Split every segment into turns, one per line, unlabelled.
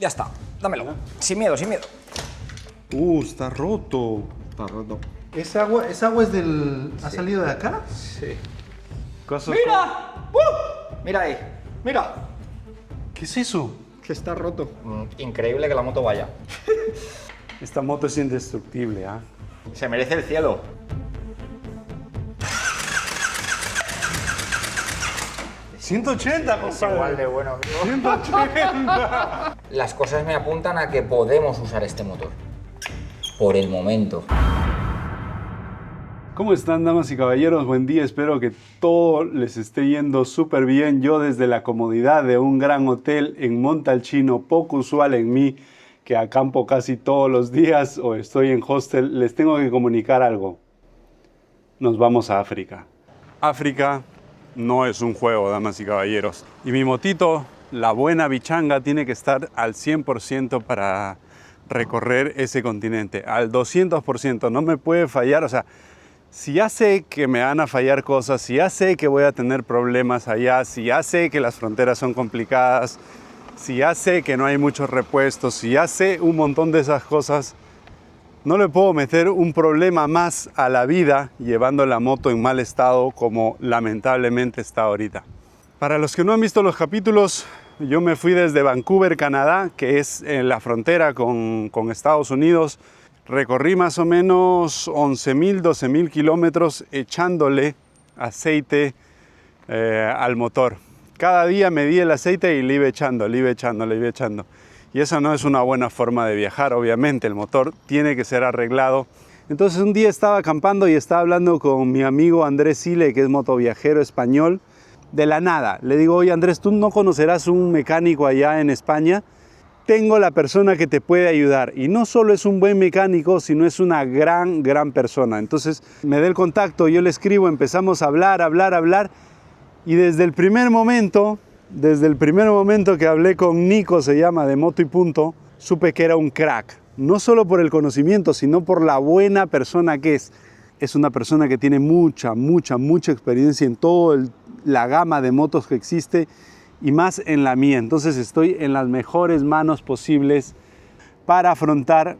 Ya está, dámelo. Sin miedo, sin miedo.
Está roto.
Está roto.
¿Esa agua es del... ¿Ha salido de acá?
Sí.
Cosas
¡Mira! Mira ahí, mira.
¿Qué es eso?
Que está roto. Increíble que la moto vaya.
Esta moto es indestructible, ¿ah?
Se merece el cielo.
¡180, compadre!
Igual de bueno, amigo.
180.
Las cosas me apuntan a que podemos usar este motor. Por el momento.
¿Cómo están, damas y caballeros? Buen día, espero que todo les esté yendo súper bien. Yo desde la comodidad de un gran hotel en Montalcino, poco usual en mí, que acampo casi todos los días o estoy en hostel, les tengo que comunicar algo. Nos vamos a África. África no es un juego, damas y caballeros. Y mi motito, la buena bichanga, tiene que estar al 100% para recorrer ese continente. Al 200%, no me puede fallar, o sea... Si ya sé que me van a fallar cosas, si ya sé que voy a tener problemas allá, si ya sé que las fronteras son complicadas, si ya sé que no hay muchos repuestos, si ya sé un montón de esas cosas, no le puedo meter un problema más a la vida llevando la moto en mal estado como lamentablemente está ahorita. Para los que no han visto los capítulos, yo me fui desde Vancouver, Canadá, que es en la frontera con Estados Unidos. Recorrí más o menos 11.000, 12.000 kilómetros echándole aceite al motor. Cada día medí el aceite y le iba echando, le iba echando, le iba echando. Y esa no es una buena forma de viajar, obviamente. El motor tiene que ser arreglado. Entonces un día estaba acampando y estaba hablando con mi amigo Andrés Sile, que es motoviajero español, de la nada. Le digo, oye Andrés, ¿tú no conocerás un mecánico allá en España? Tengo la persona que te puede ayudar, y no solo es un buen mecánico, sino es una gran persona. Entonces me da el contacto, yo le escribo, empezamos a hablar, y desde el primer momento que hablé con Nico, se llama, de Moto y Punto, supe que era un crack, no solo por el conocimiento, sino por la buena persona que es. Es una persona que tiene mucha experiencia en toda la gama de motos que existe, y más en la mía. Entonces estoy en las mejores manos posibles para afrontar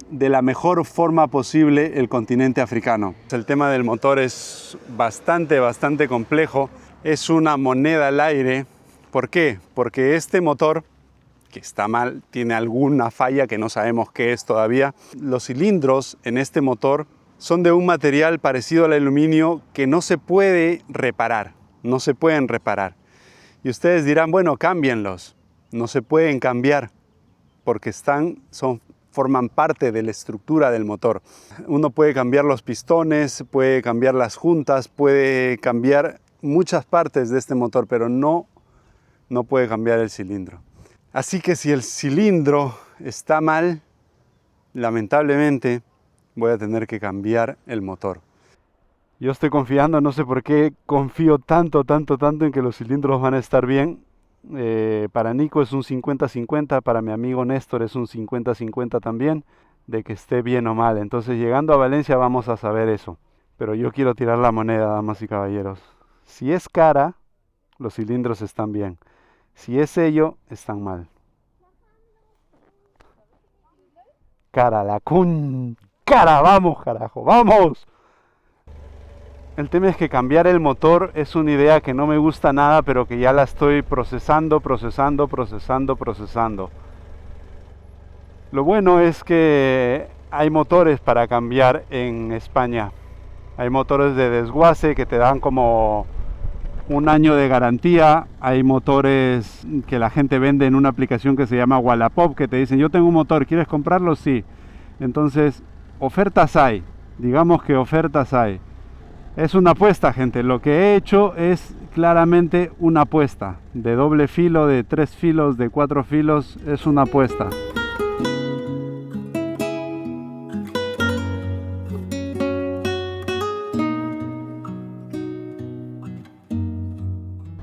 de la mejor forma posible el continente africano. El tema del motor es bastante complejo. Es una moneda al aire. ¿Por qué? Porque este motor, que está mal, tiene alguna falla que no sabemos qué es todavía. Los cilindros en este motor son de un material parecido al aluminio que no se puede reparar. No se pueden reparar. Y ustedes dirán, bueno, cámbienlos. No se pueden cambiar porque forman parte de la estructura del motor. Uno puede cambiar los pistones, puede cambiar las juntas, puede cambiar muchas partes de este motor, pero no puede cambiar el cilindro. Así que si el cilindro está mal, lamentablemente voy a tener que cambiar el motor. Yo estoy confiando, no sé por qué confío tanto en que los cilindros van a estar bien. Para Nico es un 50-50, para mi amigo Néstor es un 50-50 también, de que esté bien o mal. Entonces llegando a Valencia vamos a saber eso. Pero yo quiero tirar la moneda, damas y caballeros. Si es cara, los cilindros están bien. Si es sello, están mal. Cara, vamos carajo, vamos. El tema es que cambiar el motor es una idea que no me gusta nada, pero que ya la estoy procesando. Lo bueno es que hay motores para cambiar en España. Hay motores de desguace que te dan como un año de garantía. Hay motores que la gente vende en una aplicación que se llama Wallapop, que te dicen, yo tengo un motor, ¿quieres comprarlo? Sí. Entonces, ofertas hay. Digamos que ofertas hay. Es una apuesta, gente. Lo que he hecho es claramente una apuesta. De doble filo, de 3 filos, de 4 filos, es una apuesta.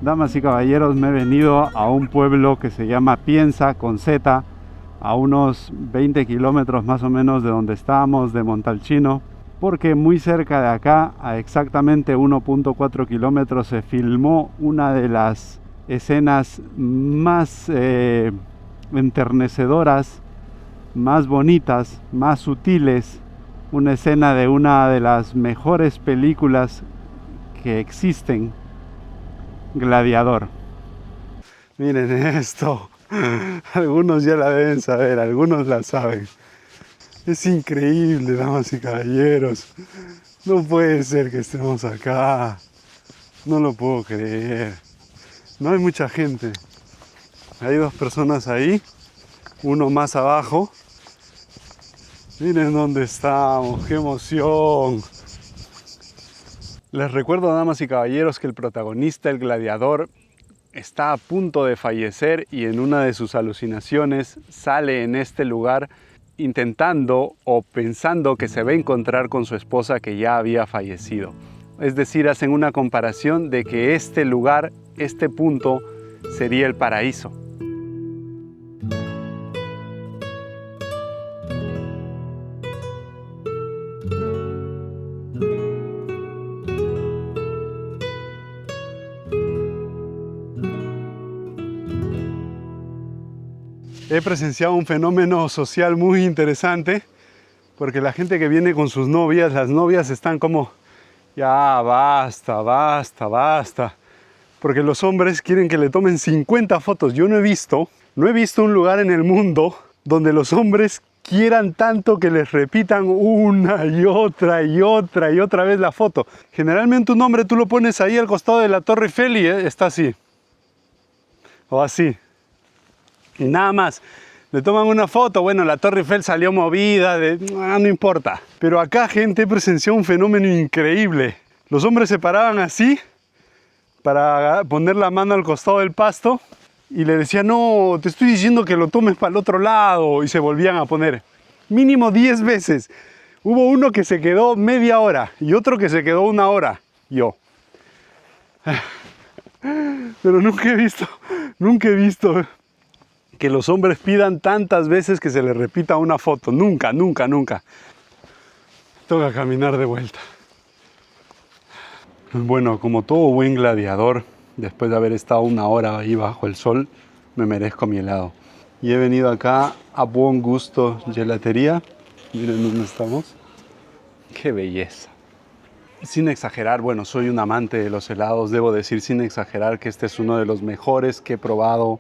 Damas y caballeros, me he venido a un pueblo que se llama Piensa, con Z, a unos 20 kilómetros más o menos de donde estábamos, de Montalcino. Porque muy cerca de acá, a exactamente 1.4 kilómetros, se filmó una de las escenas más enternecedoras, más bonitas, más sutiles. Una escena de una de las mejores películas que existen, Gladiador. Miren esto. Algunos ya la deben saber, algunos la saben. Es increíble, damas y caballeros. No puede ser que estemos acá. No lo puedo creer. No hay mucha gente. Hay 2 personas ahí, uno más abajo. Miren dónde estamos, qué emoción. Les recuerdo, damas y caballeros, que el protagonista, el gladiador, está a punto de fallecer y en una de sus alucinaciones sale en este lugar intentando o pensando que se va a encontrar con su esposa que ya había fallecido. Es decir, hacen una comparación de que este lugar, este punto, sería el paraíso. He presenciado un fenómeno social muy interesante, porque la gente que viene con sus novias, las novias están como, ya basta, basta, basta, porque los hombres quieren que le tomen 50 fotos. Yo no he visto un lugar en el mundo donde los hombres quieran tanto que les repitan una y otra y otra y otra vez la foto. Generalmente un hombre tú lo pones ahí al costado de la Torre Eiffel y está así, o así. Y nada más, le toman una foto, bueno, la Torre Eiffel salió movida, no importa. Pero acá, gente, presenció un fenómeno increíble. Los hombres se paraban así para poner la mano al costado del pasto y le decían, no, te estoy diciendo que lo tomes para el otro lado, y se volvían a poner. Mínimo 10 veces. Hubo uno que se quedó media hora y otro que se quedó 1 hora. Yo. Pero nunca he visto que los hombres pidan tantas veces que se les repita una foto. Nunca, nunca, nunca. Toca caminar de vuelta. Bueno, como todo buen gladiador, después de haber estado 1 hora ahí bajo el sol, me merezco mi helado. Y he venido acá a Buen Gusto Gelatería. Miren dónde estamos. ¡Qué belleza! Sin exagerar, bueno, soy un amante de los helados. Debo decir sin exagerar que este es uno de los mejores que he probado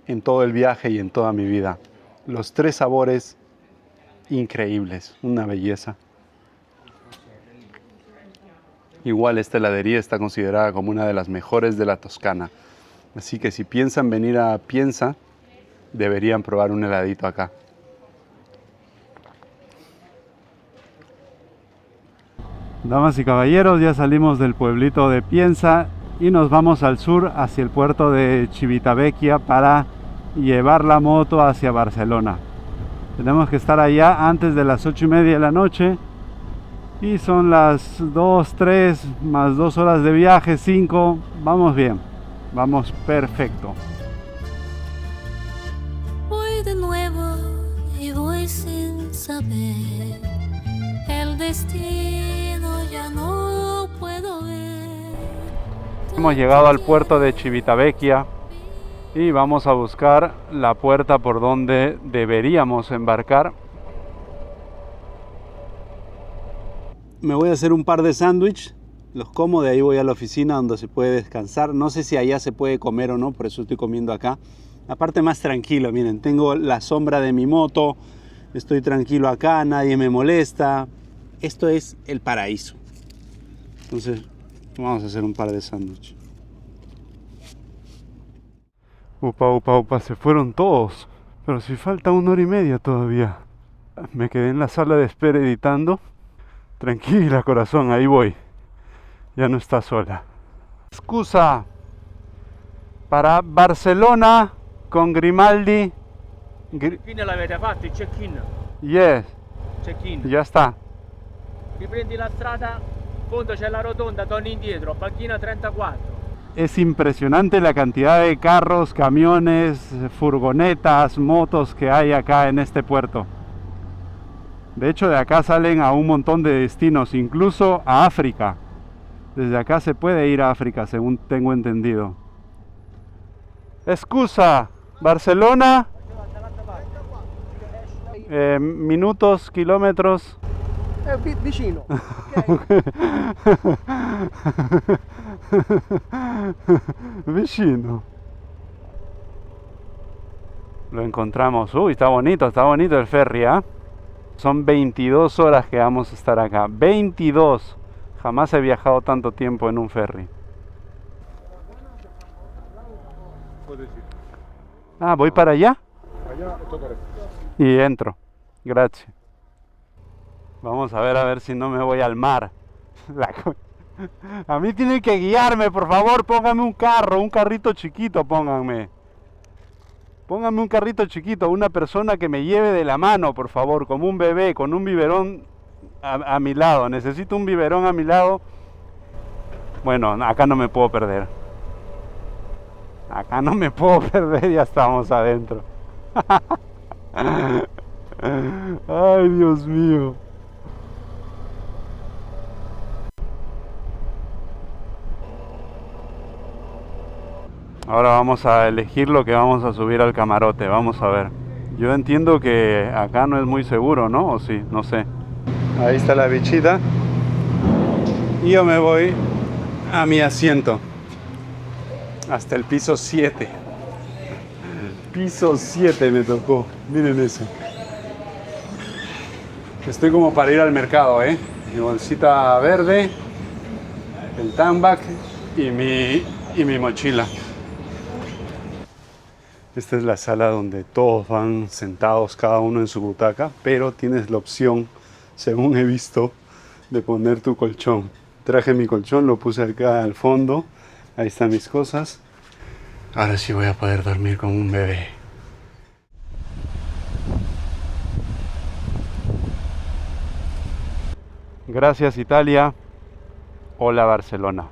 en todo el viaje y en toda mi vida. Los 3 sabores increíbles, una belleza. Igual esta heladería está considerada como una de las mejores de la Toscana. Así que si piensan venir a Piensa, deberían probar un heladito acá. Damas y caballeros, ya salimos del pueblito de Piensa y nos vamos al sur hacia el puerto de Civitavecchia para llevar la moto hacia Barcelona. Tenemos que estar allá antes de las 8:30 de la noche y son las 2, 3 más 2 horas de viaje, 5. Vamos bien, vamos perfecto.
Voy de nuevo y voy sin saber el destino, ya no puedo ver.
Hemos llegado al puerto de Civitavecchia y vamos a buscar la puerta por donde deberíamos embarcar. Me voy a hacer un par de sándwiches, los como, de ahí voy a la oficina donde se puede descansar. No sé si allá se puede comer o no, por eso estoy comiendo acá. Aparte más tranquilo, miren, tengo la sombra de mi moto, estoy tranquilo acá, nadie me molesta. Esto es el paraíso. Entonces vamos a hacer un par de sándwiches. Upa, se fueron todos. Pero si falta 1 hora y media todavía. Me quedé en la sala de espera editando. Tranquila, corazón, ahí voy. Ya no está sola. Excusa para Barcelona con Grimaldi.
Check-in l'avete fatto, il check-in?
Yes,
Check-in.
ya está.
Riprendi la strada, fondo c'è la rotonda, torni indietro, banchina 34.
Es impresionante la cantidad de carros, camiones, furgonetas, motos que hay acá en este puerto. De hecho, de acá salen a un montón de destinos, incluso a África. Desde acá se puede ir a África, según tengo entendido. Excusa, Barcelona Minutos, kilómetros.
Vicino.
Vicino. Lo encontramos. Uy, está bonito el ferry, ¿ah? Son 22 horas que vamos a estar acá. 22. Jamás he viajado tanto tiempo en un ferry. Ah, voy para allá. Y entro. Gracias. Vamos a ver si no me voy al mar. A mí tienen que guiarme, por favor. Póngame un carrito chiquito, pónganme. Pónganme un carrito chiquito, una persona que me lleve de la mano, por favor, como un bebé, con un biberón a mi lado. Necesito un biberón a mi lado. Bueno, acá no me puedo perder. Acá no me puedo perder, ya estamos adentro. Ay, Dios mío. Ahora vamos a elegir lo que vamos a subir al camarote, vamos a ver. Yo entiendo que acá no es muy seguro, ¿no? ¿O sí? No sé. Ahí está la bichita. Y yo me voy a mi asiento. Hasta el piso 7. Piso 7 me tocó. Miren eso. Estoy como para ir al mercado, ¿eh? Mi bolsita verde, el tambac y mi mochila. Esta es la sala donde todos van sentados, cada uno en su butaca, pero tienes la opción, según he visto, de poner tu colchón. Traje mi colchón, lo puse acá al fondo. Ahí están mis cosas. Ahora sí voy a poder dormir como un bebé. Gracias, Italia. Hola, Barcelona.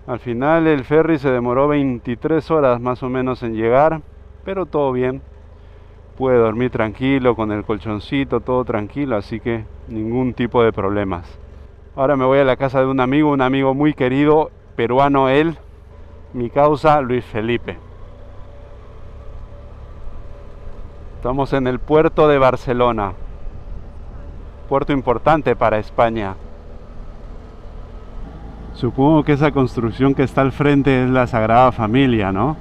Al final el ferry se demoró 23 horas más o menos en llegar, pero todo bien. Pude dormir tranquilo con el colchoncito, todo tranquilo, así que ningún tipo de problemas. Ahora me voy a la casa de un amigo muy querido, peruano él, mi causa Luis Felipe. Estamos en el puerto de Barcelona, puerto importante para España. Supongo que esa construcción que está al frente es la Sagrada Familia, ¿no?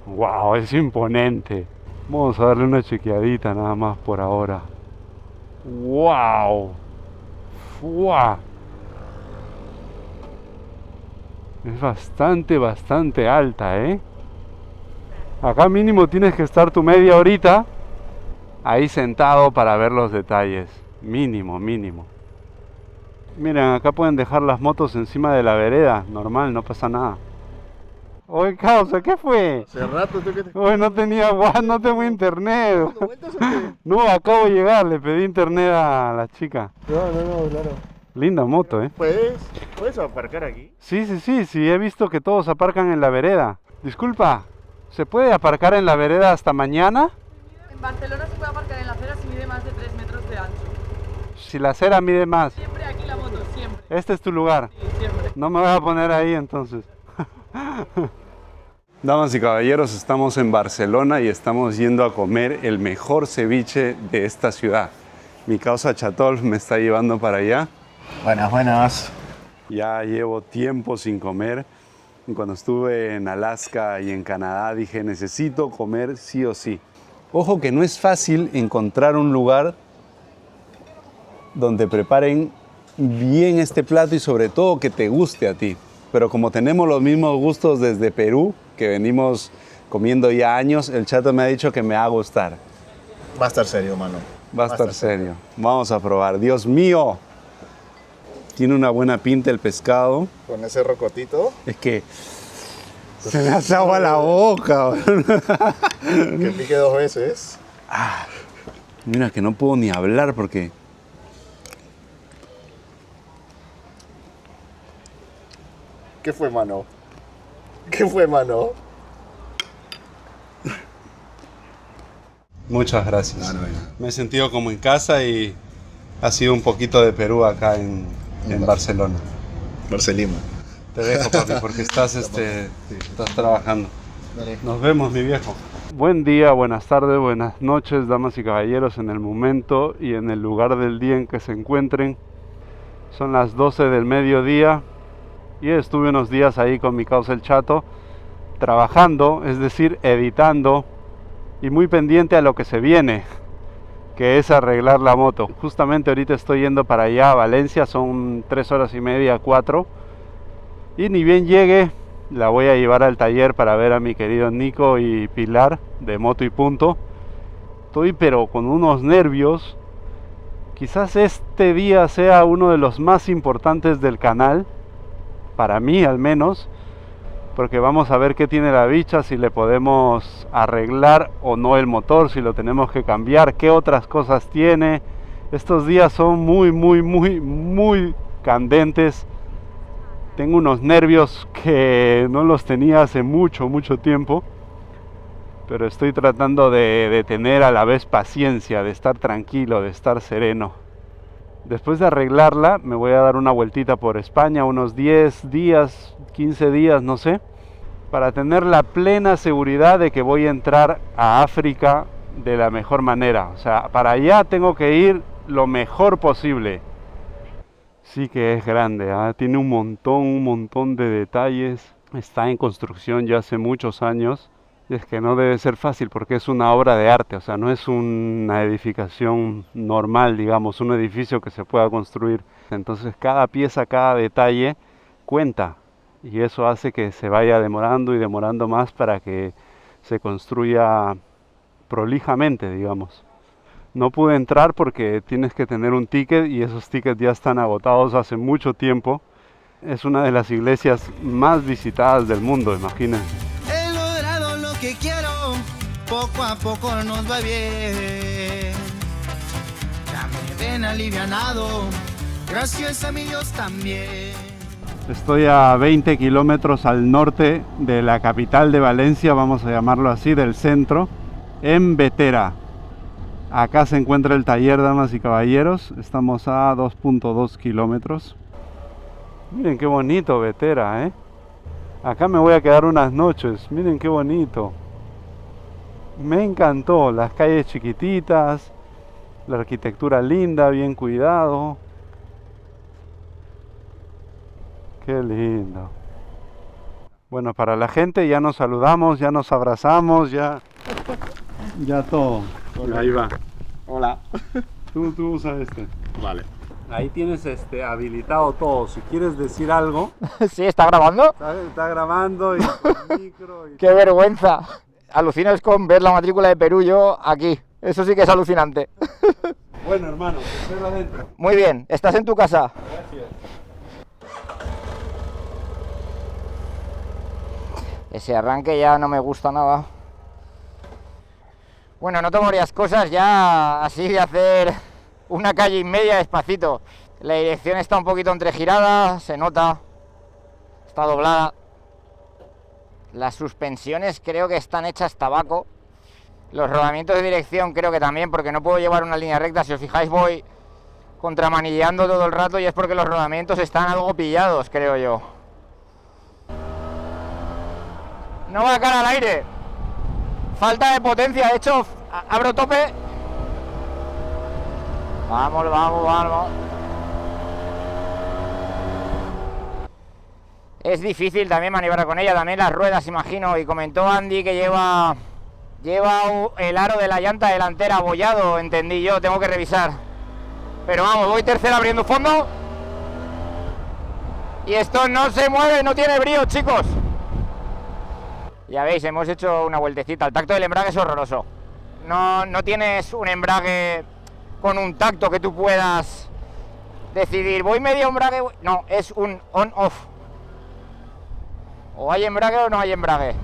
¡Wow! Es imponente. Vamos a darle una chequeadita nada más por ahora. ¡Wow! ¡Wow! Es bastante alta, ¿eh? Acá mínimo tienes que estar tu media horita ahí sentado para ver los detalles. Mínimo. Miren, acá pueden dejar las motos encima de la vereda. Normal, no pasa nada. Oye, causa, ¿qué fue?
Hace rato tú que te...
Oye, no tenía no tengo internet.
¿Dando vueltas o qué?
No, acabo de llegar, le pedí internet a la chica.
No, claro.
Linda moto, ¿eh?
¿Puedes aparcar aquí?
Sí, he visto que todos aparcan en la vereda. Disculpa, ¿se puede aparcar en la vereda hasta mañana?
En Barcelona se puede aparcar en la acera si mide más de 3 metros de ancho.
Si la acera mide más.
Siempre aquí la moto, siempre.
Este es tu lugar.
Sí, siempre.
No me voy a poner ahí entonces. Damas y caballeros, estamos en Barcelona y estamos yendo a comer el mejor ceviche de esta ciudad. Mi causa Chatol me está llevando para allá.
Buenas.
Ya llevo tiempo sin comer. Cuando estuve en Alaska y en Canadá dije, necesito comer sí o sí. Ojo que no es fácil encontrar un lugar donde preparen bien este plato y sobre todo que te guste a ti. Pero como tenemos los mismos gustos desde Perú, que venimos comiendo ya años, el Chato me ha dicho que me va a gustar.
Va a estar serio, mano.
Va a estar serio. Vamos a probar. Dios mío. Tiene una buena pinta el pescado.
Con ese rocotito.
Es que se me hace agua la boca.
Que pique 2 veces.
Mira que no puedo ni hablar porque...
¿Qué fue, mano?
Muchas gracias. Me he sentido como en casa y ha sido un poquito de Perú acá en Barcelona.
Barcelima.
Te dejo, papi, porque estás trabajando. Nos vemos, mi viejo. Buen día, buenas tardes, buenas noches, damas y caballeros, en el momento y en el lugar del día en que se encuentren. Son las 12 del mediodía y estuve unos días ahí con mi causa el Chato, trabajando, es decir, editando y muy pendiente a lo que se viene, que es arreglar la moto. Justamente ahorita estoy yendo para allá a Valencia, son 3 horas y media, 4, y ni bien llegue, la voy a llevar al taller para ver a mi querido Nico y Pilar de Moto y Punto. Estoy pero con unos nervios. Quizás este día sea uno de los más importantes del canal, para mí al menos, porque vamos a ver qué tiene la bicha, si le podemos arreglar o no el motor, si lo tenemos que cambiar, qué otras cosas tiene. Estos días son muy candentes. Tengo unos nervios que no los tenía hace mucho tiempo, pero estoy tratando de tener a la vez paciencia, de estar tranquilo, de estar sereno. Después de arreglarla, me voy a dar una vueltita por España, unos 10 días, 15 días, no sé, para tener la plena seguridad de que voy a entrar a África de la mejor manera. O sea, para allá tengo que ir lo mejor posible. Sí que es grande, ¿eh? Tiene un montón de detalles. Está en construcción ya hace muchos años. Y es que no debe ser fácil porque es una obra de arte. O sea, no es una edificación normal, digamos, un edificio que se pueda construir. Entonces cada pieza, cada detalle cuenta. Y eso hace que se vaya demorando y demorando más para que se construya prolijamente, digamos. No pude entrar porque tienes que tener un ticket y esos tickets ya están agotados hace mucho tiempo. Es una de las iglesias más visitadas del mundo, imagínense.
He logrado lo que quiero, poco a poco nos va bien. Ya me ven alivianado, gracias a mi Dios también.
Estoy a 20 kilómetros al norte de la capital de Valencia, vamos a llamarlo así, del centro, en Bétera. Acá se encuentra el taller, damas y caballeros. Estamos a 2.2 kilómetros. Miren qué bonito Bétera, ¿eh? Acá me voy a quedar unas noches. Miren qué bonito. Me encantó. Las calles chiquititas, la arquitectura linda, bien cuidado. Qué lindo. Bueno, para la gente ya nos saludamos, ya nos abrazamos, ya todo. Ahí va.
Hola.
Tú usa este.
Vale.
Ahí tienes habilitado todo. Si quieres decir algo,
Sí, ¿está grabando?
está grabando y con micro y
¡Qué vergüenza! Alucinas con ver la matrícula de Perú yo aquí. Eso sí que es alucinante.
Bueno, hermano, te espero adentro.
Muy bien, ¿estás en tu casa?
Gracias.
Ese arranque ya no me gusta nada. Bueno, noto varias cosas ya así de hacer una calle y media despacito. La dirección está un poquito entregirada, se nota. Está doblada. Las suspensiones creo que están hechas tabaco. Los rodamientos de dirección creo que también, porque no puedo llevar una línea recta. Si os fijáis voy contramanilleando todo el rato y es porque los rodamientos están algo pillados, creo yo. No va a cara al aire. Falta de potencia, de hecho, abro tope. Vamos. Es difícil también maniobrar con ella, también las ruedas, imagino. Y comentó Andy que lleva el aro de la llanta delantera abollado, entendí yo, tengo que revisar. Pero vamos, voy tercera abriendo fondo. Y esto no se mueve, no tiene brío, chicos. Ya veis, hemos hecho una vueltecita. El tacto del embrague es horroroso. No tienes un embrague con un tacto que tú puedas decidir, voy medio embrague. No, es un on-off. O hay embrague o no hay embrague.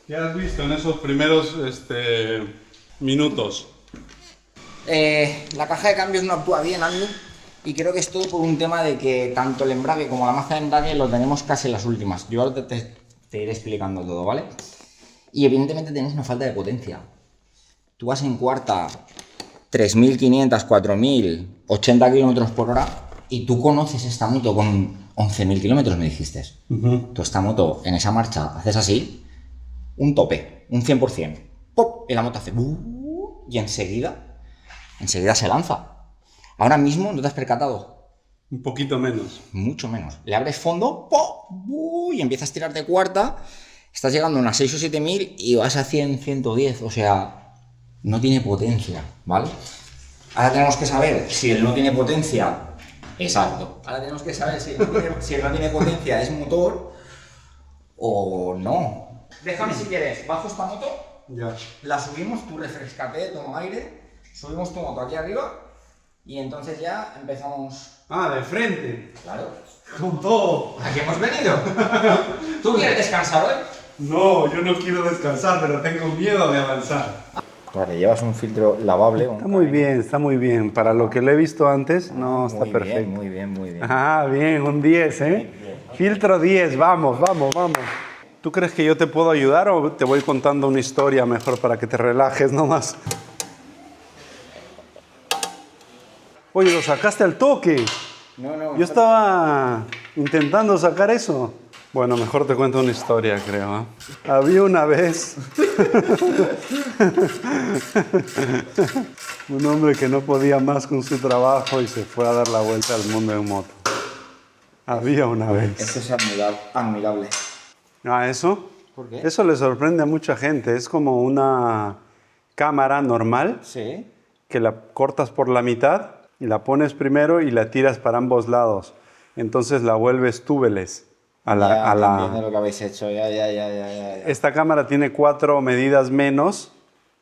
¿Qué has visto en esos primeros minutos?
La caja de cambios no actúa bien, Andy. Y creo que es todo por un tema de que tanto el embrague como la maza de embrague lo tenemos casi en las últimas. Yo ahora te iré explicando todo, ¿vale? Y evidentemente tenés una falta de potencia. Tú vas en cuarta, 3.500, 4.000, 80 km por hora y tú conoces esta moto con
11.000 kilómetros me dijiste. Tú esta moto, en esa marcha, haces así, un tope, un 100%. ¡Pop! Y la moto hace... y enseguida se lanza. Ahora mismo, ¿no te has percatado?
Un poquito menos.
Mucho menos. Le abres fondo, ¡pop! Y empiezas a tirar de cuarta, estás llegando a unas 6 o 7.000 y vas a 100, 110. O sea, no tiene potencia, ¿vale? Ahora tenemos que saber si él no tiene potencia. Exacto. Ahora tenemos que saber si él no tiene potencia, es motor o no. Déjame si quieres, bajo esta moto,
Ya.
la subimos, tú refrescate, toma aire, subimos tu moto aquí arriba y entonces ya empezamos.
Ah, de frente.
Claro.
Con todo.
¿A qué hemos venido? ¿Tú quieres descansar hoy?
No, yo no quiero descansar, pero tengo miedo de avanzar.
Vale, llevas un filtro lavable.
Está muy bien, está muy bien. Para lo que lo he visto antes, no, está perfecto.
Muy bien, muy bien.
Ah, bien, un 10, ¿eh? Filtro 10, vamos, vamos, vamos. ¿Tú crees que yo te puedo ayudar o te voy contando una historia mejor para que te relajes nomás? Oye, lo sacaste al toque.
No.
Yo estaba intentando sacar eso. Bueno, mejor te cuento una historia, creo. Había una vez un hombre que no podía más con su trabajo y se fue a dar la vuelta al mundo en moto. Había una vez.
Esto es admirable.
Ah, ¿eso?
¿Por qué?
Eso le sorprende a mucha gente. Es como una cámara normal
Sí.
que la cortas por la mitad y la pones primero y la tiras para ambos lados. Entonces la vuelves tubeless.
Entiendo lo que habéis hecho, ya.
Esta cámara tiene 4 medidas menos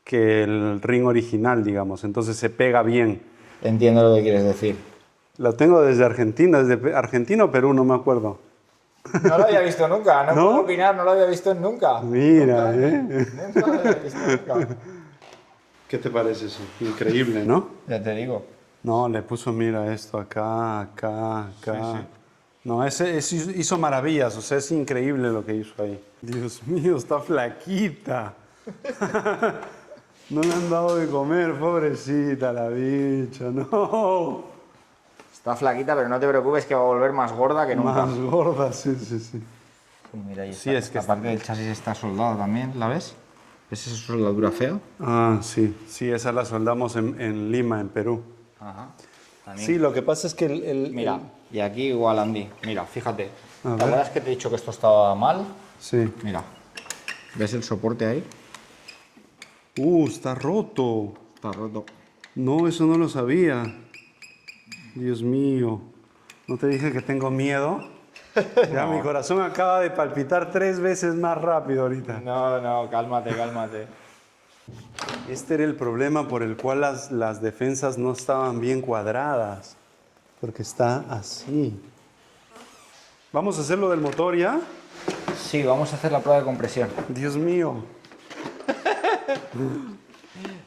que el ring original, digamos. Entonces se pega bien.
Entiendo lo que quieres decir.
La tengo desde Argentina, desde Argentina o Perú, no me acuerdo.
No lo había visto nunca, no puedo opinar, no lo había visto nunca.
Mira,
Nunca lo había visto nunca.
¿Qué te parece eso? Increíble, ¿no?
Ya te digo.
No, le puso, mira, esto acá, acá, acá.
Sí.
No, ese hizo maravillas, o sea, es increíble lo que hizo ahí. Dios mío, está flaquita. No le han dado de comer, pobrecita la bicha, no.
Está flaquita, pero no te preocupes que va a volver más gorda que nunca.
Más gorda, sí.
Mira, y
Sí, es que
esta parte del chasis está soldada también, ¿la ves? ¿Ves esa soldadura fea?
Ah, sí, esa la soldamos en Lima, en Perú.
Ajá. También.
Sí, lo que pasa es que
Mira, y aquí igual, Andy. Mira, fíjate.
A
¿Te
ver.
acuerdas que te he dicho que esto estaba mal?
Sí.
Mira. ¿Ves el soporte ahí?
Está roto.
Está roto.
No, eso no lo sabía. Dios mío. ¿No te dije que tengo miedo? Ya mi corazón acaba de palpitar 3 veces más rápido ahorita.
No, cálmate.
Este era el problema por el cual las defensas no estaban bien cuadradas. Porque está así. ¿Vamos a hacer lo del motor ya?
Sí, vamos a hacer la prueba de compresión.
Dios mío.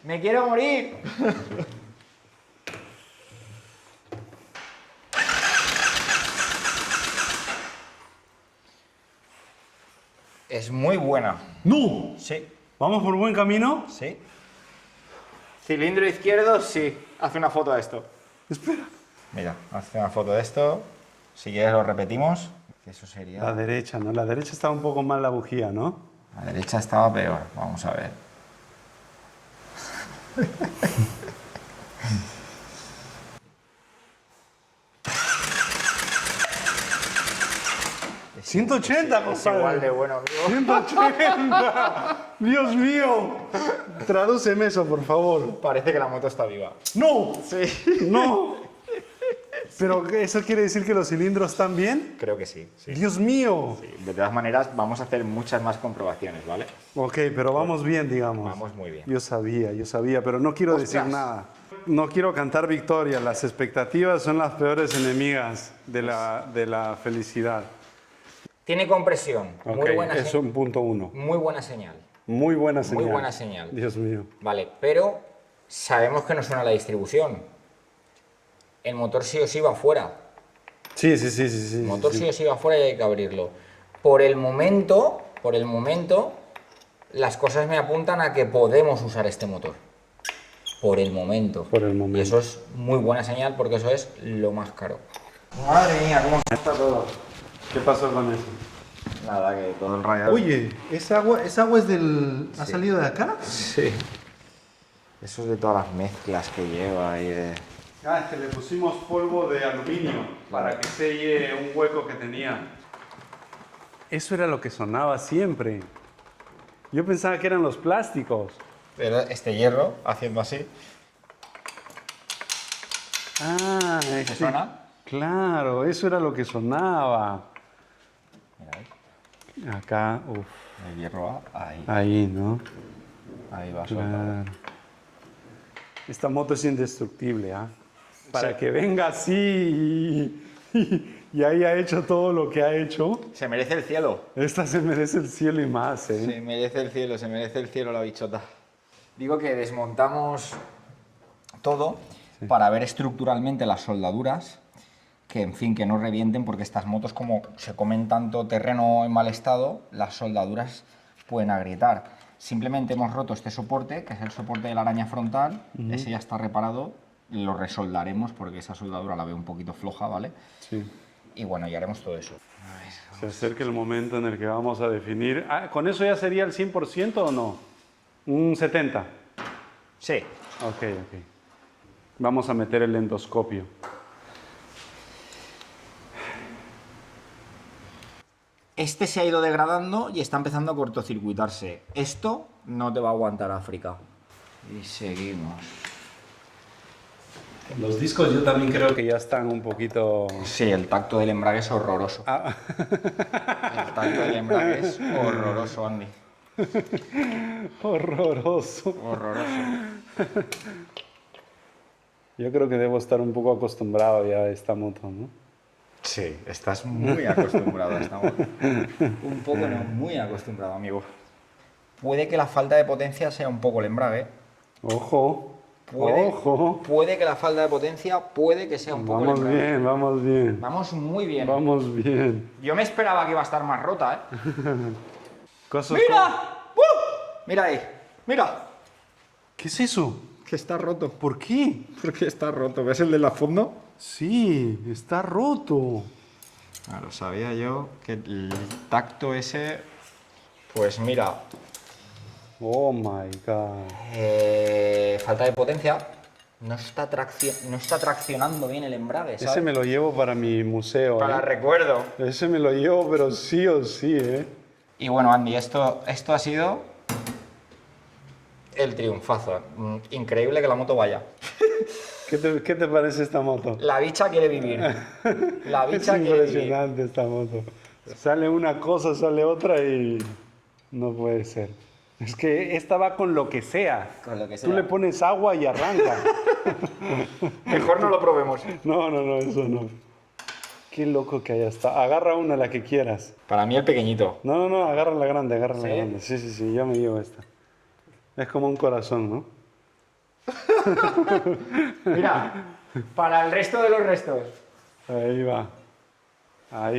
¡Me quiero morir! Es muy buena.
¡No!
Sí.
¿Vamos por buen camino?
Sí.
Cilindro izquierdo, sí. Hace una foto de esto.
Espera.
Mira, hace una foto de esto. Si quieres lo repetimos. Eso sería...
La derecha, ¿no? La derecha estaba un poco mal la bujía, ¿no?
La derecha estaba peor. Vamos a ver.
180, compadre.
Igual de bueno, amigo.
180. Dios mío. Tradúceme eso, por favor.
Parece que la moto está viva.
¡No!
Sí.
¡No! ¿Pero eso quiere decir que los cilindros están bien?
Creo que sí.
¡Dios mío!
De todas maneras, vamos a hacer muchas más comprobaciones, ¿vale?
Ok, pero vamos bien, digamos.
Vamos muy bien.
Yo sabía, pero no quiero decir nada. No quiero cantar victoria. Las expectativas son las peores enemigas de la felicidad.
Tiene compresión.
Ok,
Muy buena
eso
señal.
en punto 1.
Muy buena señal.
Muy buena señal.
Muy buena señal.
Dios mío.
Vale, pero sabemos que no suena la distribución. El motor sí o sí va fuera.
Sí.
El motor sí o sí va fuera y hay que abrirlo. Por el momento, las cosas me apuntan a que podemos usar este motor. Por el momento.
Por el momento.
Y eso es muy buena señal porque eso es lo más caro. Madre mía, cómo está todo.
¿Qué pasó con eso?
Nada, que todo el rayado.
Oye, ¿esa agua es del... ¿Ha salido de acá?
Sí. Eso es de todas las mezclas que lleva y de...
Ah, es que le pusimos polvo de aluminio para que selle un hueco que tenía. Eso era lo que sonaba siempre. Yo pensaba que eran los plásticos.
Pero este hierro, haciendo así,
Ah,
¿se suena?
Claro, eso era lo que sonaba.
Mira,
Acá, uff,
el hierro va ahí.
ahí, ¿no?
Ahí va soltando.
Claro. Esta moto es indestructible, ¿ah? Para que venga así y haya hecho todo lo que ha hecho,
Se merece el cielo.
esta se merece el cielo y más, ¿eh?
Se merece el cielo la bichota. Digo que desmontamos todo para ver estructuralmente las soldaduras, que en fin, que no revienten, porque estas motos como se comen tanto terreno en mal estado, las soldaduras pueden agrietar. Simplemente hemos roto este soporte, que es el soporte de la araña frontal, ese ya está reparado, lo resoldaremos porque esa soldadura la veo un poquito floja, ¿vale?
Sí.
Y bueno, ya haremos todo eso.
Se acerca el momento en el que vamos a definir... Ah, ¿con eso ya sería el 100% o no? Un 70%.
Sí.
Ok. Vamos a meter el endoscopio.
Este se ha ido degradando y está empezando a cortocircuitarse. Esto no te va a aguantar África. Y seguimos.
Los discos yo también creo que ya están un poquito...
Sí, el tacto del embrague es horroroso.
Ah.
El tacto del embrague es horroroso, Andy.
Horroroso.
Horroroso.
Yo creo que debo estar un poco acostumbrado ya a esta moto, ¿no?
Sí, estás muy acostumbrado a esta moto. Un poco, no, muy acostumbrado, amigo. Puede que la falta de potencia sea un poco el embrague.
Ojo.
Ojo. Puede que la falta de potencia, puede que sea un poco el embrague.
Vamos bien.
Vamos muy bien.
Vamos bien.
Yo me esperaba que iba a estar más rota, ¿eh?
Cosas
¡Mira! Mira ahí, mira.
¿Qué es eso?
Que está roto.
¿Por qué?
¿Por qué está roto? ¿Ves el de la fondo?
Sí, está roto.
Claro, sabía yo que el tacto ese... Pues mira...
Oh my God.
Falta de potencia. No está traccionando bien el embrague, ¿sabes?
Ese me lo llevo para mi museo.
Para recuerdo.
Ese me lo llevo, pero sí o sí, ¿eh?
Y bueno, Andy, esto ha sido el triunfazo. Increíble que la moto vaya.
¿Qué te parece esta moto?
La bicha quiere vivir. La
Es
bicha quiere vivir.
impresionante esta moto. Sale una cosa, sale otra y no puede ser. Es que esta va con lo que sea.
Con lo que sea.
Tú le pones agua y arranca.
Mejor no lo probemos.
No, eso no. Qué loco que haya estado. Agarra una, la que quieras.
Para mí el pequeñito.
No, agarra la grande, agarra la
¿Sí?
grande. Sí, yo me llevo esta. Es como un corazón, ¿no?
Mira, para el resto de los restos.
Ahí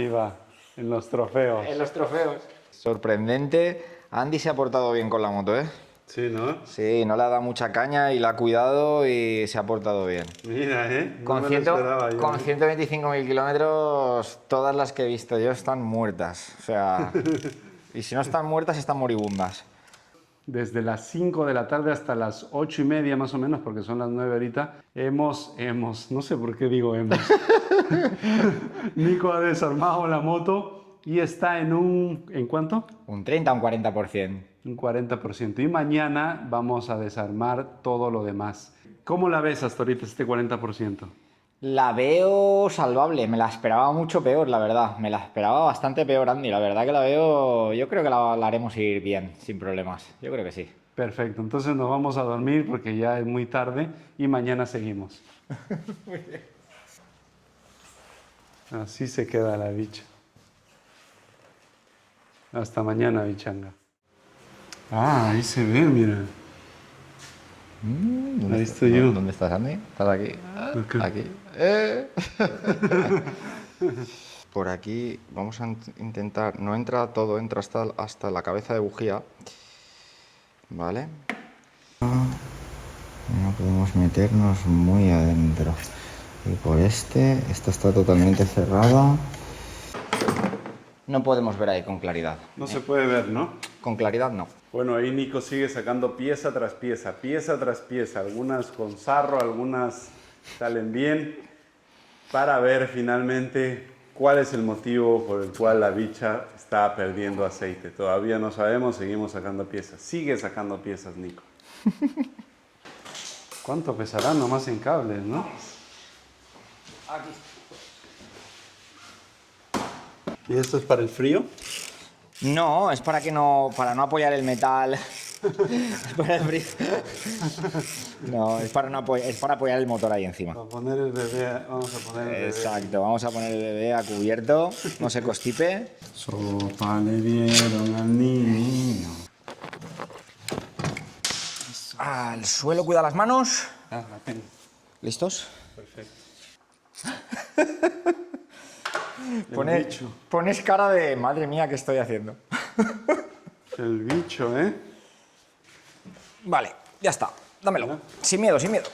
va. En los trofeos.
En los trofeos. Sorprendente. Andy se ha portado bien con la moto, ¿eh?
Sí, ¿no?
Sí, no le ha dado mucha caña y la ha cuidado y se ha portado bien.
Mira, ¿eh? No
Con
me lo esperaba yo,
con
¿eh?
125.000 kilómetros, todas las que he visto yo están muertas. O sea, y si no están muertas, están moribundas.
Desde las 5 de la tarde hasta las 8:30 más o menos, porque son las 9 ahorita, hemos, no sé por qué digo hemos. Nico ha desarmado la moto y está ¿en cuánto?
Un 30 o un 40%.
Un 40%. Y mañana vamos a desarmar todo lo demás. ¿Cómo la ves hasta ahorita este 40%?
La veo salvable, me la esperaba mucho peor, la verdad. Me la esperaba bastante peor, Andy. La verdad que la veo, yo creo que la haremos ir bien, sin problemas. Yo creo que sí.
Perfecto, entonces nos vamos a dormir porque ya es muy tarde y mañana seguimos.
Muy bien.
Así se queda la bicha. Hasta mañana, bichanga. Ah, ahí se ve, mira. Ahí estoy yo.
¿Dónde estás, Andy? ¿Estás aquí?
Acá.
Aquí. Por aquí vamos a intentar... No entra todo, entra hasta la cabeza de bujía. ¿Vale? No podemos meternos muy adentro. Y por esta está totalmente cerrada. No podemos ver ahí con claridad.
No se puede ver, ¿no?
Con claridad no.
Bueno, ahí Nico sigue sacando pieza tras pieza, pieza tras pieza. Algunas con sarro, algunas salen bien. Para ver finalmente cuál es el motivo por el cual la bicha está perdiendo aceite. Todavía no sabemos, seguimos sacando piezas. Sigue sacando piezas, Nico. ¿Cuánto pesará nomás en cables, no?
Aquí.
¿Y esto es para el frío?
No, es para no apoyar el metal. Es para el frío. No, es para apoyar el motor ahí encima.
Vamos a poner el bebé, vamos a poner el bebé.
Exacto, vamos a poner el bebé a cubierto, no se constipe.
Sopa le dieron al niño.
Al suelo, cuida las manos.
Ah, la tengo.
¿Listos?
Perfecto.
Pones,
bicho.
pones cara de madre mía, ¿qué estoy haciendo?
El bicho, ¿eh?
Vale, ya está, dámelo. Sin miedo, sin miedo.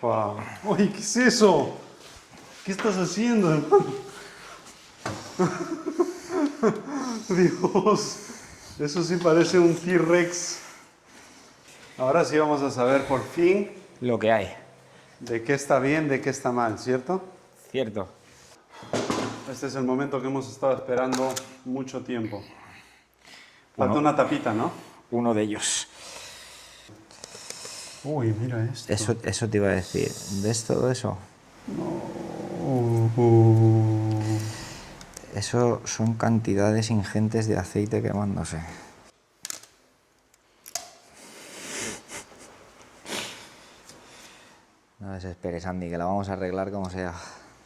Wow. Uy, ¿qué es eso? ¿Qué estás haciendo, hermano? Dios, eso sí parece un T-Rex. Ahora sí vamos a saber por fin
Lo que hay.
de qué está bien, de qué está mal, ¿cierto?
Cierto.
Este es el momento que hemos estado esperando mucho tiempo. Falta
Bueno.
una tapita, ¿no?
Uno de ellos.
Uy, mira esto.
Eso te iba a decir. ¿Ves todo eso? Eso son cantidades ingentes de aceite quemándose. No desesperes, Andy, que la vamos a arreglar como sea.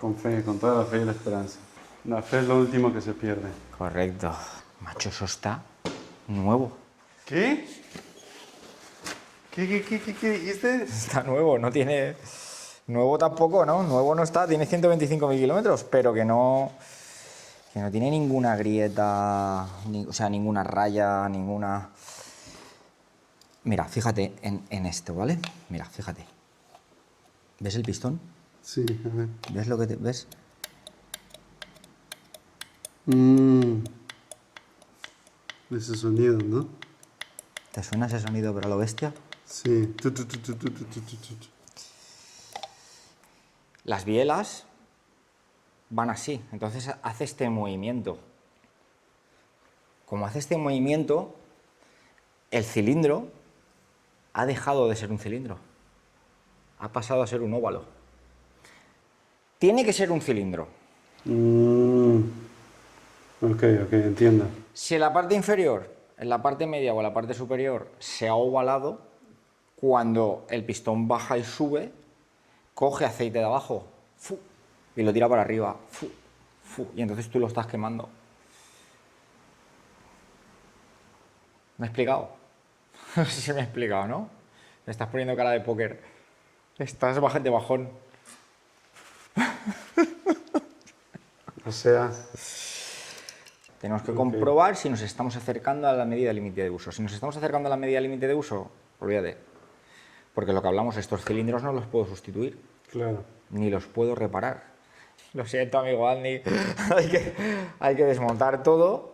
Con fe, con toda la fe y la esperanza. La fe es lo último que se pierde.
Correcto. Macho, eso está nuevo.
¿Qué? ¿Qué dijiste?
Está nuevo, no tiene... Nuevo tampoco, ¿no? Nuevo no está, tiene 125.000 kilómetros, pero que no tiene ninguna grieta, o sea, ninguna raya, ninguna... Mira, fíjate en esto, ¿vale? Mira, fíjate. ¿Ves el pistón?
Sí, a ver.
¿Ves lo que te... ¿Ves?
Ese sonido, ¿no?
¿Te suena ese sonido pero a lo bestia?
Sí.
Las bielas van así, entonces hace este movimiento. Como hace este movimiento, el cilindro ha dejado de ser un cilindro. Ha pasado a ser un óvalo. Tiene que ser un cilindro.
Ok, entiendo.
Si en la parte inferior, en la parte media o en la parte superior se ha ovalado, cuando el pistón baja y sube, coge aceite de abajo y lo tira para arriba. Y entonces tú lo estás quemando. ¿Me he explicado? No sé si me he explicado, ¿no? Me estás poniendo cara de póker. Estás de bajón.
O sea,
Tenemos que comprobar si nos estamos acercando a la medida límite de uso. Si nos estamos acercando a la medida límite de uso, olvídate. Porque lo que hablamos, estos cilindros no los puedo sustituir,
claro.
ni los puedo reparar. Lo siento, amigo Andy. hay que desmontar todo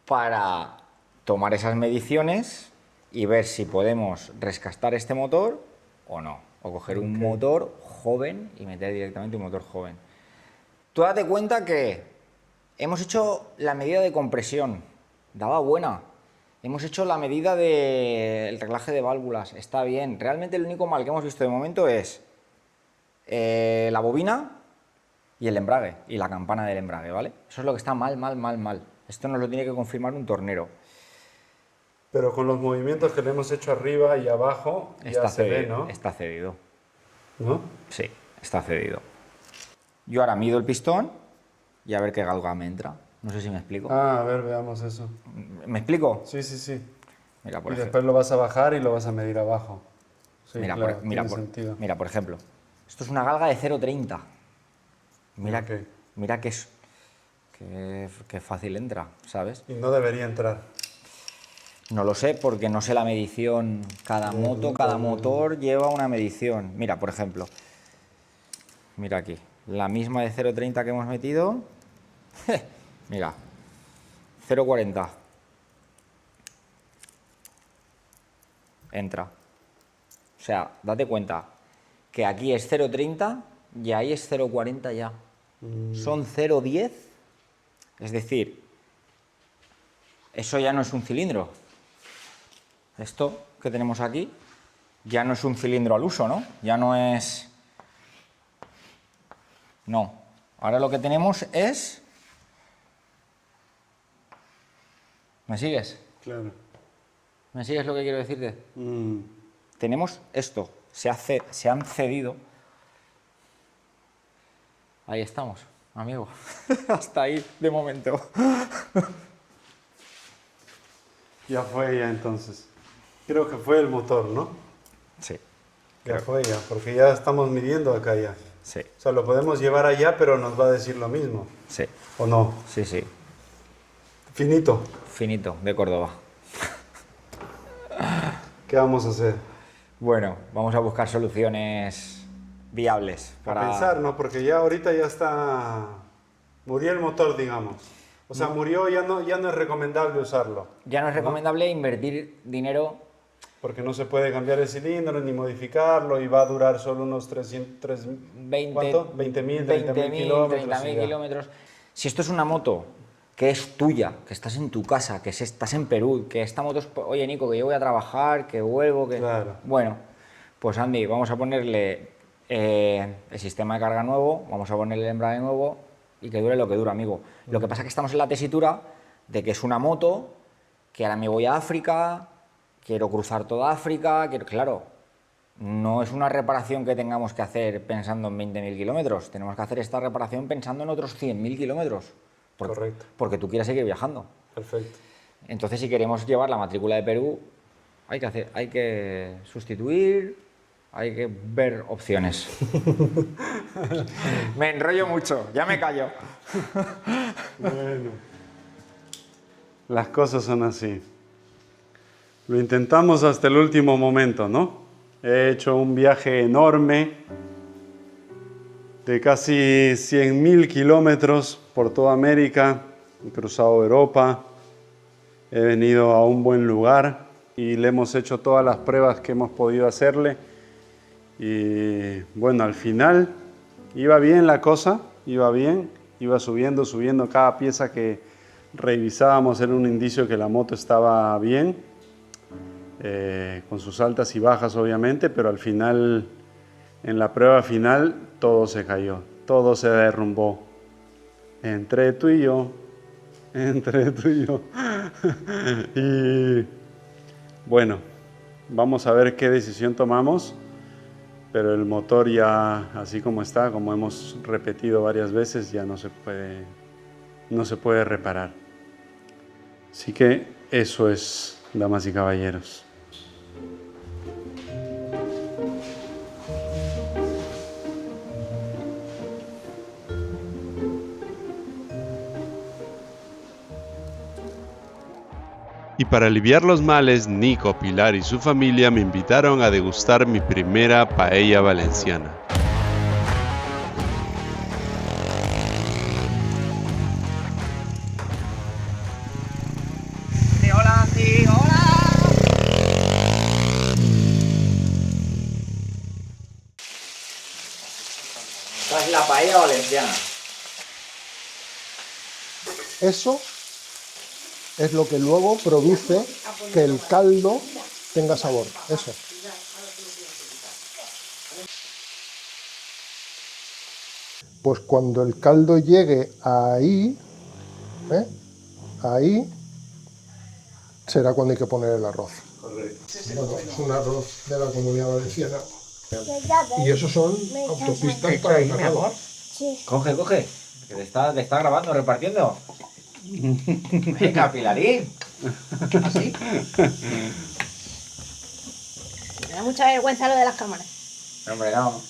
para tomar esas mediciones y ver si podemos rescatar este motor o no. O coger un motor joven y meter directamente un motor joven. Tú date cuenta que hemos hecho la medida de compresión, daba buena. Hemos hecho la medida del reglaje de válvulas, está bien. Realmente el único mal que hemos visto de momento es la bobina y el embrague, y la campana del embrague, ¿vale? Eso es lo que está mal. Esto nos lo tiene que confirmar un tornero.
Pero con los movimientos que le hemos hecho arriba y abajo, ya se ve, ¿no?
Está cedido.
¿No?
Sí, está cedido. Yo ahora mido el pistón y a ver qué galga me entra. No sé si me explico.
Ah, a ver, veamos eso.
¿Me explico?
Sí.
Mira, por
Y
ejemplo.
después lo vas a bajar y lo vas a medir abajo. Sí,
Mira,
claro,
mira,
tiene sentido.
mira, por ejemplo. Esto es una galga de 0,30. Mira,
Ok.
mira que fácil entra, ¿sabes?
Y no debería entrar.
No lo sé porque no sé la medición. Cada motor lleva una medición. Mira, por ejemplo. Mira aquí. La misma de 0,30 que hemos metido. Mira. 0,40. Entra. O sea, date cuenta que aquí es 0,30 y ahí es 0,40 ya. Son 0,10. Es decir, eso ya no es un cilindro. Esto que tenemos aquí ya no es un cilindro al uso, ¿no? Ya no es... No. Ahora lo que tenemos es... ¿Me sigues?
Claro.
¿Me sigues lo que quiero decirte? Tenemos esto. Se han cedido. Ahí estamos, amigo. Hasta ahí, de momento.
Ya fue ya entonces. Creo que fue el motor, ¿no?
Sí.
Ya fue ya, porque ya estamos midiendo acá ya.
Sí.
O sea, lo podemos llevar allá, pero nos va a decir lo mismo.
Sí.
¿O no?
Sí, sí.
Finito.
Finito, de Córdoba.
¿Qué vamos a hacer?
Bueno, vamos a buscar soluciones viables
Para pensar, ¿no? Porque ya ahorita ya está... Murió el motor, digamos. O sea, murió, ya no es recomendable usarlo.
Ya no es recomendable invertir dinero.
Porque no se puede cambiar el cilindro ni modificarlo y va a durar solo unos
20.000,
¿cuánto? 20.000, 30.000 kilómetros.
30.000 kilómetros. Si esto es una moto que es tuya, que estás en tu casa, que estás en Perú, que esta moto es, oye Nico, que yo voy a trabajar, que vuelvo, que...
Claro.
Bueno, pues Andy, vamos a ponerle el sistema de carga nuevo, vamos a ponerle el embrague nuevo y que dure lo que dura, amigo. Lo que pasa es que estamos en la tesitura de que es una moto, que ahora me voy a África, quiero cruzar toda África, claro, no es una reparación que tengamos que hacer pensando en 20.000 kilómetros, tenemos que hacer esta reparación pensando en otros 100.000 kilómetros.
Correcto.
Porque tú quieres seguir viajando.
Perfecto.
Entonces, si queremos llevar la matrícula de Perú, hay que sustituir, hay que ver opciones. Me enrollo mucho, ya me callo.
Bueno, las cosas son así. Lo intentamos hasta el último momento, ¿no? He hecho un viaje enorme de casi 100.000 kilómetros por toda América, he cruzado Europa, he venido a un buen lugar y le hemos hecho todas las pruebas que hemos podido hacerle. Y bueno, al final iba bien la cosa, iba bien, iba subiendo cada pieza que revisábamos era un indicio que la moto estaba bien, con sus altas y bajas obviamente, pero al final, en la prueba final, todo se cayó, todo se derrumbó. Entre tú y yo. Y bueno, vamos a ver qué decisión tomamos, pero el motor ya, así como está, como hemos repetido varias veces, ya no se puede reparar. Así que eso es, damas y caballeros. Y para aliviar los males, Nico, Pilar y su familia me invitaron a degustar mi primera paella valenciana.
Hola, sí, hola.
Esta es la paella valenciana.
Eso es lo que luego produce que el caldo tenga sabor. Eso. Pues cuando el caldo llegue ahí, ahí será cuando hay que poner el arroz.
Correcto.
Bueno, es un arroz de la Comunidad Valenciana. Y esos son autopistas para el ganado.
Coge, que te está grabando, repartiendo. Venga, Pilarín.
¿Así? Me da mucha vergüenza lo de las cámaras.
Hombre, no.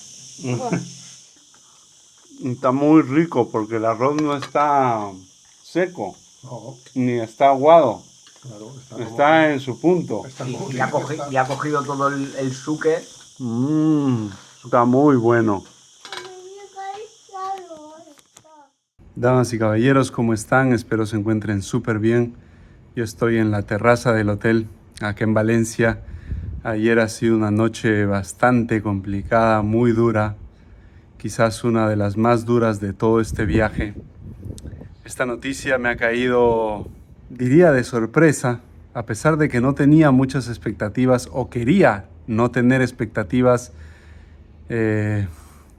Está muy rico porque el arroz no está seco,
No,
ni está aguado.
claro,
Está en su punto.
Y ha cogido todo el suque.
Está muy bueno. Damas y caballeros, ¿cómo están? Espero se encuentren súper bien. Yo estoy en la terraza del hotel, acá en Valencia. Ayer ha sido una noche bastante complicada, muy dura. Quizás una de las más duras de todo este viaje. Esta noticia me ha caído, diría, de sorpresa, a pesar de que no tenía muchas expectativas o quería no tener expectativas.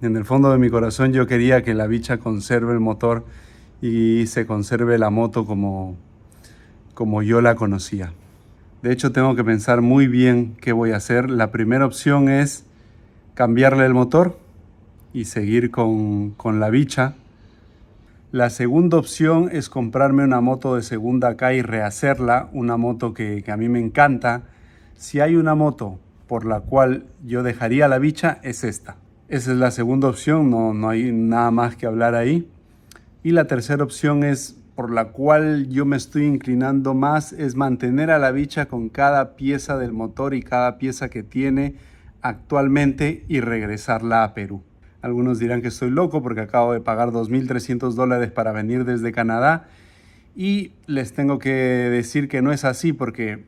En el fondo de mi corazón yo quería que la bicha conserve el motor y se conserve la moto como yo la conocía. De hecho, tengo que pensar muy bien qué voy a hacer. La primera opción es cambiarle el motor y seguir con la bicha. La segunda opción es comprarme una moto de segunda acá y rehacerla, una moto que a mí me encanta. Si hay una moto por la cual yo dejaría la bicha, es esta. Esa es la segunda opción, no hay nada más que hablar ahí. Y la tercera opción es, por la cual yo me estoy inclinando más, es mantener a la bicha con cada pieza del motor y cada pieza que tiene actualmente y regresarla a Perú. Algunos dirán que estoy loco porque acabo de pagar $2,300 para venir desde Canadá y les tengo que decir que no es así, porque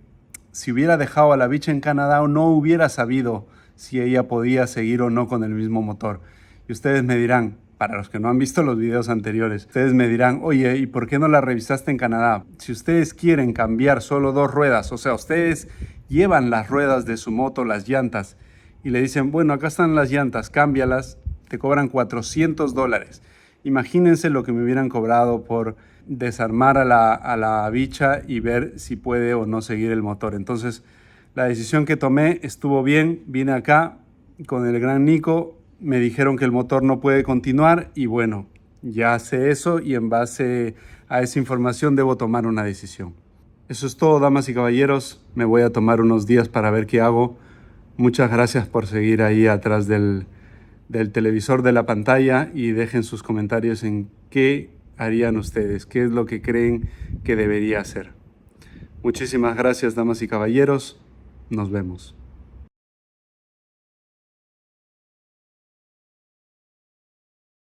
si hubiera dejado a la bicha en Canadá no hubiera sabido si ella podía seguir o no con el mismo motor. Y ustedes me dirán, para los que no han visto los videos anteriores, ustedes me dirán, oye, ¿y por qué no la revisaste en Canadá? Si ustedes quieren cambiar solo 2 ruedas, o sea, ustedes llevan las ruedas de su moto, las llantas, y le dicen, bueno, acá están las llantas, cámbialas, te cobran $400. Imagínense lo que me hubieran cobrado por desarmar a la bicha y ver si puede o no seguir el motor. Entonces, la decisión que tomé estuvo bien. Vine acá con el gran Nico, me dijeron que el motor no puede continuar y bueno, ya sé eso y en base a esa información debo tomar una decisión. Eso es todo, damas y caballeros. Me voy a tomar unos días para ver qué hago. Muchas gracias por seguir ahí atrás del televisor, de la pantalla, y dejen sus comentarios en qué harían ustedes, qué es lo que creen que debería hacer. Muchísimas gracias, damas y caballeros. Nos vemos.